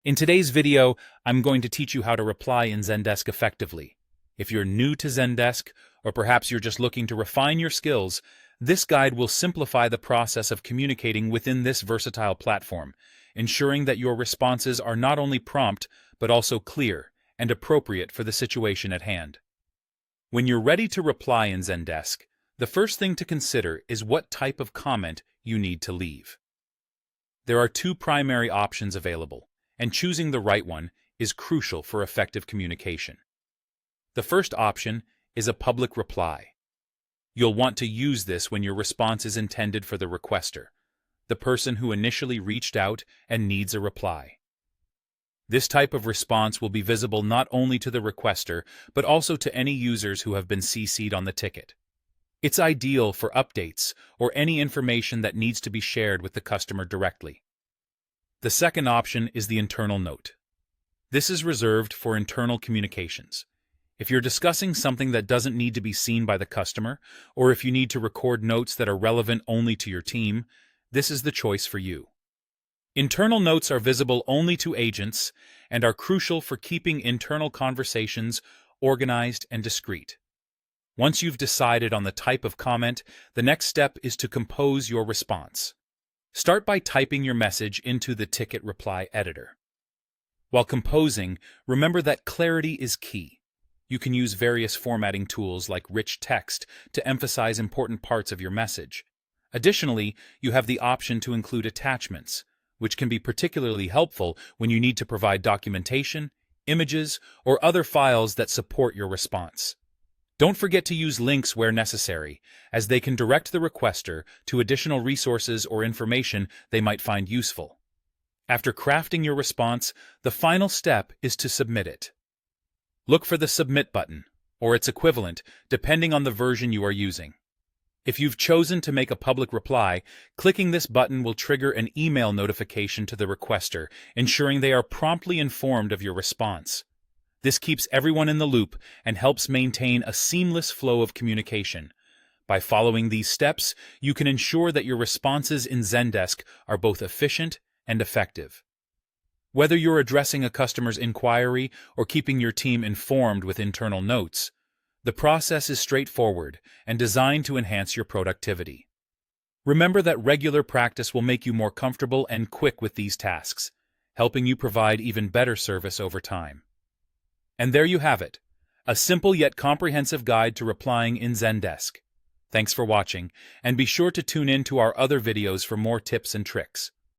In today's video, I'm going to teach you how to reply in Zendesk effectively. If you're new to Zendesk, or perhaps you're just looking to refine your skills, this guide will simplify the process of communicating within this versatile platform, ensuring that your responses are not only prompt, but also clear and appropriate for the situation at hand. When you're ready to reply in Zendesk, the first thing to consider is what type of comment you need to leave. There are two primary options available, and choosing the right one is crucial for effective communication. The first option is a public reply. You'll want to use this when your response is intended for the requester, the person who initially reached out and needs a reply. This type of response will be visible not only to the requester, but also to any users who have been CC'd on the ticket. It's ideal for updates or any information that needs to be shared with the customer directly. The second option is the internal note. This is reserved for internal communications. If you're discussing something that doesn't need to be seen by the customer, or if you need to record notes that are relevant only to your team, this is the choice for you. Internal notes are visible only to agents and are crucial for keeping internal conversations organized and discreet. Once you've decided on the type of comment, the next step is to compose your response. Start by typing your message into the ticket reply editor. While composing, remember that clarity is key. You can use various formatting tools like rich text to emphasize important parts of your message. Additionally, you have the option to include attachments, which can be particularly helpful when you need to provide documentation, images, or other files that support your response. Don't forget to use links where necessary, as they can direct the requester to additional resources or information they might find useful. After crafting your response, the final step is to submit it. Look for the Submit button, or its equivalent, depending on the version you are using. If you've chosen to make a public reply, clicking this button will trigger an email notification to the requester, ensuring they are promptly informed of your response. This keeps everyone in the loop and helps maintain a seamless flow of communication. By following these steps, you can ensure that your responses in Zendesk are both efficient and effective. Whether you're addressing a customer's inquiry or keeping your team informed with internal notes, the process is straightforward and designed to enhance your productivity. Remember that regular practice will make you more comfortable and quick with these tasks, helping you provide even better service over time. And there you have it, a simple yet comprehensive guide to replying in Zendesk. Thanks for watching, and be sure to tune in to our other videos for more tips and tricks.